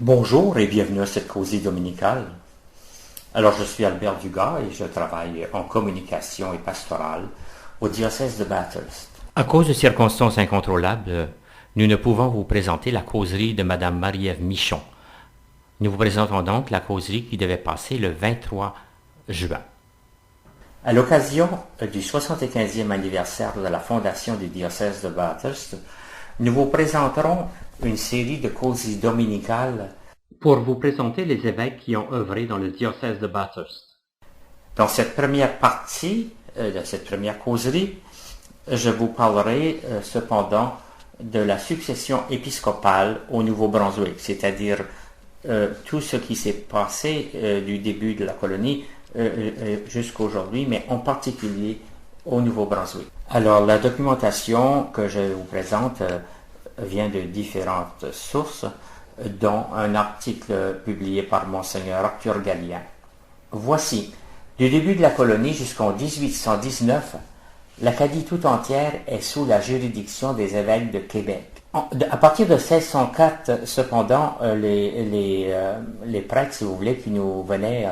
Bonjour et bienvenue à cette causerie dominicale. Alors, je suis Albert Dugas et je travaille en communication et pastorale au diocèse de Bathurst. À cause de circonstances incontrôlables, nous ne pouvons vous présenter la causerie de Madame Marie-Ève Michon. Nous vous présentons donc la causerie qui devait passer le 23 juin. À l'occasion du 75e anniversaire de la fondation du diocèse de Bathurst, nous vous présenterons une série de causeries dominicales pour vous présenter les évêques qui ont œuvré dans le diocèse de Bathurst. Dans cette première partie de cette première causerie, je vous parlerai cependant de la succession épiscopale au Nouveau-Brunswick, c'est-à-dire tout ce qui s'est passé du début de la colonie jusqu'à aujourd'hui, mais en particulier au Nouveau-Brunswick. Alors, la documentation que je vous présente vient de différentes sources, dont un article publié par Monseigneur Arthur Gallien. Voici, du début de la colonie jusqu'en 1819, l'Acadie tout entière est sous la juridiction des évêques de Québec. À partir de 1604, cependant, les prêtres, si vous voulez, qui nous venaient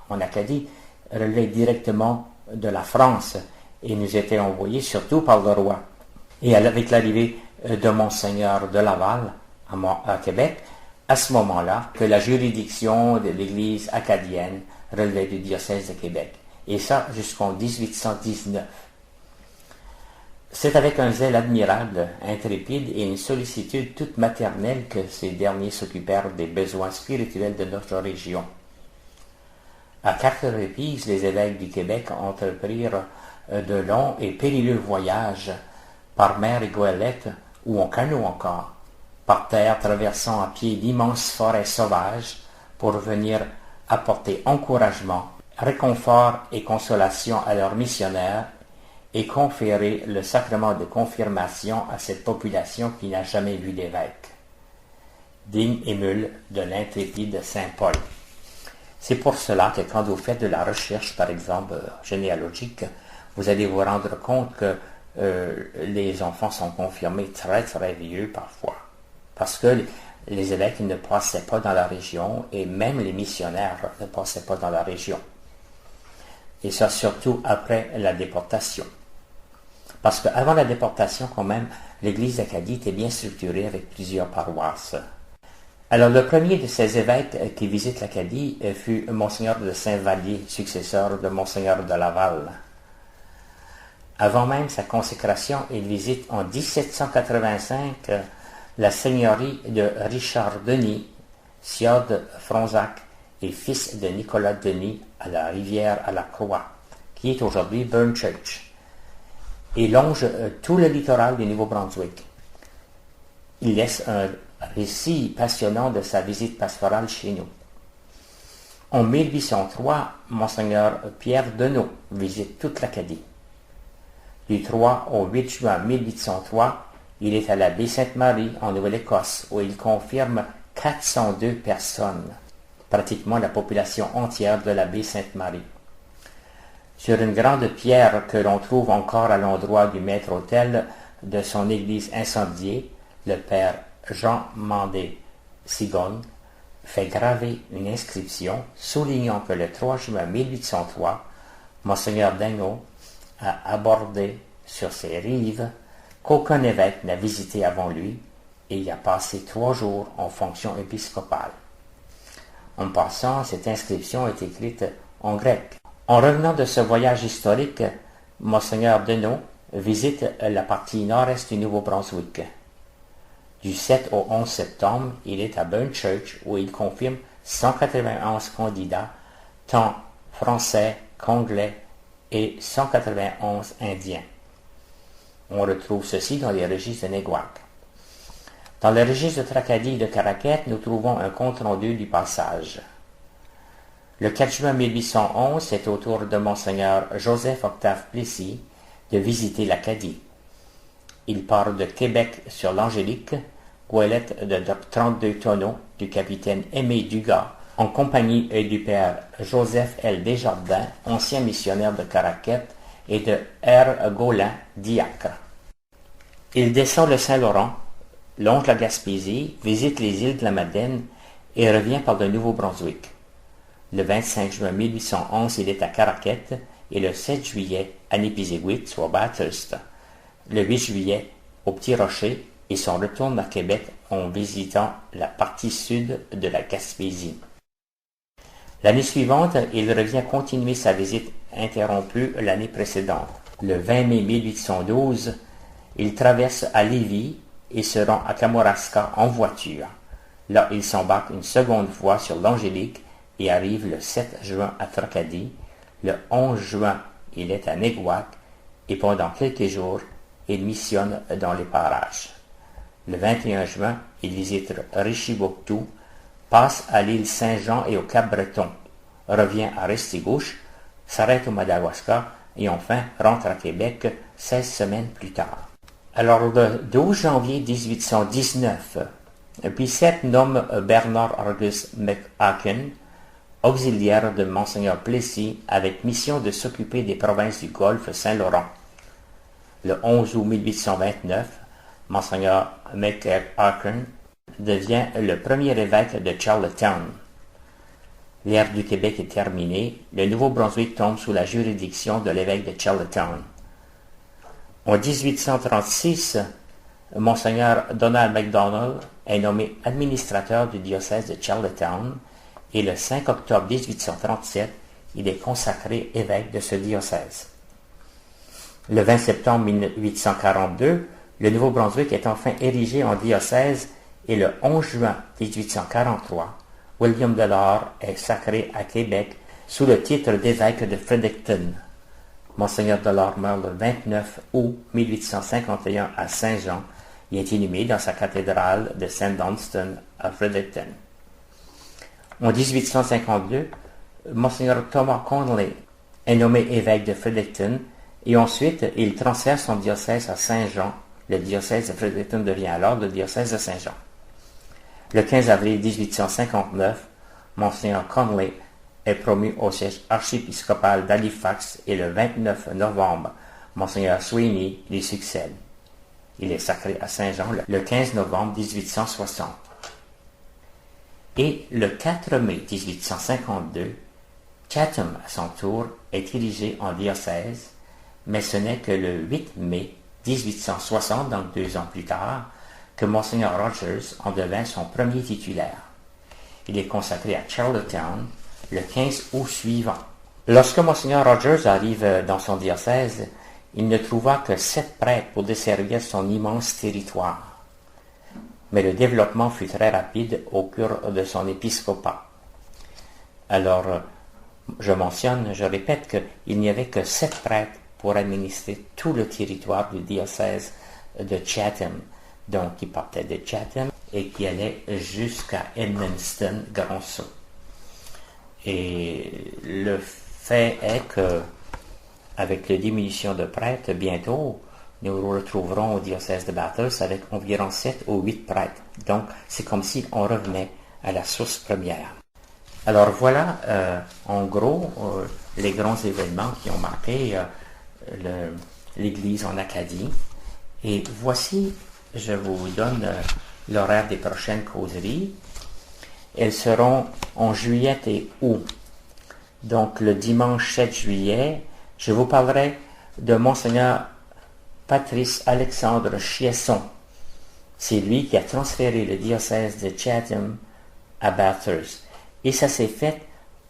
en Acadie, relevaient directement de la France et nous étaient envoyés surtout par le roi. Et avec l'arrivée de Monseigneur de Laval à Québec, à ce moment-là, que la juridiction de l'Église acadienne relevait du diocèse de Québec. Et ça jusqu'en 1819. C'est avec un zèle admirable, intrépide et une sollicitude toute maternelle que ces derniers s'occupèrent des besoins spirituels de notre région. À 4 reprises, les évêques du Québec entreprirent de longs et périlleux voyages par mer et goélette, ou en canot encore, par terre traversant à pied d'immenses forêts sauvages pour venir apporter encouragement, réconfort et consolation à leurs missionnaires et conférer le sacrement de confirmation à cette population qui n'a jamais vu d'évêque. Digne émule de l'intrépide saint Paul. C'est pour cela que quand vous faites de la recherche, par exemple généalogique, vous allez vous rendre compte que les enfants sont confirmés très très vieux parfois. Parce que les évêques ne passaient pas dans la région et même les missionnaires ne passaient pas dans la région. Et ça surtout après la déportation. Parce qu'avant la déportation, quand même, l'Église d'Acadie était bien structurée avec plusieurs paroisses. Alors le premier de ces évêques qui visitent l'Acadie fut Monseigneur de Saint-Vallier, successeur de Monseigneur de Laval. Avant même sa consécration, il visite en 1785 la seigneurie de Richard Denis, sieur de Fronsac et fils de Nicolas Denis à la rivière à la Croix, qui est aujourd'hui Burnchurch, et longe tout le littoral du Nouveau-Brunswick. Il laisse un récit passionnant de sa visite pastorale chez nous. En 1803, Monseigneur Pierre Deneau visite toute l'Acadie. Du 3 au 8 juin 1803, il est à la baie Sainte-Marie en Nouvelle-Écosse où il confirme 402 personnes, pratiquement la population entière de la baie Sainte-Marie. Sur une grande pierre que l'on trouve encore à l'endroit du maître-autel de son église incendiée, le père Jean Mandé Sigogne fait graver une inscription soulignant que le 3 juin 1803, Monseigneur Deneau a abordé sur ses rives qu'aucun évêque n'a visité avant lui et y a passé 3 jours en fonction épiscopale. En passant, cette inscription est écrite en grec. En revenant de ce voyage historique, Monseigneur Deneau visite la partie nord-est du Nouveau-Brunswick. Du 7 au 11 septembre, il est à Burnchurch où il confirme 191 candidats, tant français qu'anglais, et 191 indiens. On retrouve ceci dans les registres de Neguac. Dans le registre de Tracadie et de Caraquette, nous trouvons un compte-rendu du passage. Le 4 juin 1811, c'est au tour de Monseigneur Joseph-Octave Plessis de visiter l'Acadie. Il part de Québec sur l'Angélique, goélette de 32 tonneaux du capitaine Aimé Dugas, en compagnie du père Joseph L. Desjardins, ancien missionnaire de Caraquette, et de R. Gaulin, diacre. Il descend le Saint-Laurent, longe la Gaspésie, visite les îles de la Madeleine et revient par le Nouveau-Brunswick. Le 25 juin 1811, il est à Caraquette et le 7 juillet à Nipisiguit, soit Bathurst. Le 8 juillet au Petit Rocher et son retour à Québec en visitant la partie sud de la Gaspésie. L'année suivante, il revient continuer sa visite interrompue l'année précédente. Le 20 mai 1812, il traverse à Lévis et se rend à Kamouraska en voiture. Là, il s'embarque une seconde fois sur l'Angélique et arrive le 7 juin à Tracadie. Le 11 juin, il est à Neguac et pendant quelques jours, il missionne dans les parages. Le 21 juin, il visite Richibouctou, passe à l'île Saint-Jean et au Cap-Breton, revient à Restigouche, s'arrête au Madawaska et enfin rentre à Québec 16 semaines plus tard. Alors le 12 janvier 1819, Bicêtre nomme Bernard Auguste McAkin auxiliaire de Monseigneur Plessis avec mission de s'occuper des provinces du Golfe Saint-Laurent. Le 11 août 1829, Monseigneur McAkin devient le premier évêque de Charlottetown. L'ère du Québec est terminée, le Nouveau-Brunswick tombe sous la juridiction de l'évêque de Charlottetown. En 1836, Monseigneur Donald MacDonald est nommé administrateur du diocèse de Charlottetown et le 5 octobre 1837, il est consacré évêque de ce diocèse. Le 20 septembre 1842, le Nouveau-Brunswick est enfin érigé en diocèse et le 11 juin 1843, William Delord est sacré à Québec sous le titre d'évêque de Fredericton. Monseigneur Delord meurt le 29 août 1851 à Saint-Jean et est inhumé dans sa cathédrale de St. Dunstan à Fredericton. En 1852, Monseigneur Thomas Conley est nommé évêque de Fredericton et ensuite il transfère son diocèse à Saint-Jean. Le diocèse de Fredericton devient alors le diocèse de Saint-Jean. Le 15 avril 1859, Monseigneur Conley est promu au siège archiépiscopal d'Halifax et le 29 novembre, Monseigneur Sweeney lui succède. Il est sacré à Saint-Jean le 15 novembre 1860. Et le 4 mai 1852, Chatham, à son tour, est érigé en diocèse, mais ce n'est que le 8 mai 1860, donc 2 ans plus tard, que Monseigneur Rogers en devint son premier titulaire. Il est consacré à Charlottetown le 15 août suivant. Lorsque Monseigneur Rogers arrive dans son diocèse, il ne trouva que 7 prêtres pour desservir son immense territoire. Mais le développement fut très rapide au cours de son épiscopat. Alors, je répète qu'il n'y avait que 7 prêtres pour administrer tout le territoire du diocèse de Chatham, donc qui partait de Chatham et qui allait jusqu'à Edmundston, Grand-Sault. Et le fait est que, avec la diminution de prêtres, bientôt, nous nous retrouverons au diocèse de Bathurst avec environ 7 ou 8 prêtres. Donc, c'est comme si on revenait à la source première. Alors voilà, en gros, les grands événements qui ont marqué l'Église en Acadie. Et voici, je vous donne l'horaire des prochaines causeries. Elles seront en juillet et août. Donc, le dimanche 7 juillet, je vous parlerai de Monseigneur Patrice Alexandre Chiasson. C'est lui qui a transféré le diocèse de Chatham à Bathurst. Et ça s'est fait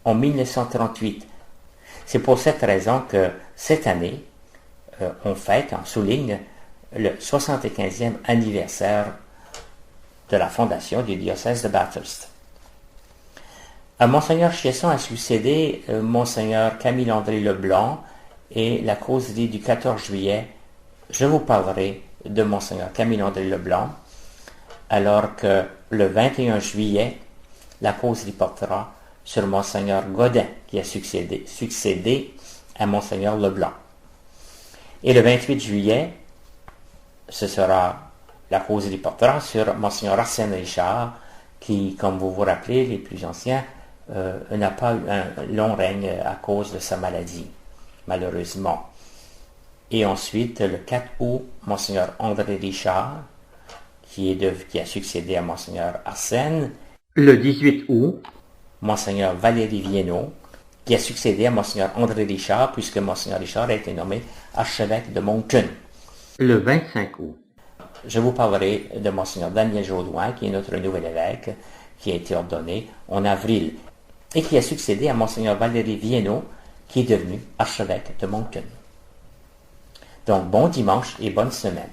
en 1938. C'est pour cette raison que cette année, on souligne le 75e anniversaire de la fondation du diocèse de Bathurst. Monseigneur Chiasson a succédé Monseigneur Camille-André Leblanc et la causerie du 14 juillet, je vous parlerai de Monseigneur Camille-André Leblanc, alors que le 21 juillet, la causerie portera sur Monseigneur Godin qui a succédé à Monseigneur Leblanc. Et le 28 juillet, ce sera la causerie portera sur Monseigneur Arsène Richard qui, comme vous vous rappelez, les plus anciens, n'a pas eu un long règne à cause de sa maladie, malheureusement. Et ensuite, le 4 août, Monseigneur André Richard, qui a succédé à Monseigneur Arsène, Le 18 août, Monseigneur Valéry Viennot, qui a succédé à Monseigneur André Richard, puisque Monseigneur Richard a été nommé archevêque de Moncton. Le 25 août, Je vous parlerai de Monseigneur Daniel Jaudoin, qui est notre nouvel évêque, qui a été ordonné en avril, et qui a succédé à Monseigneur Valéry Viennot, qui est devenu archevêque de Moncton. Donc, bon dimanche et bonne semaine.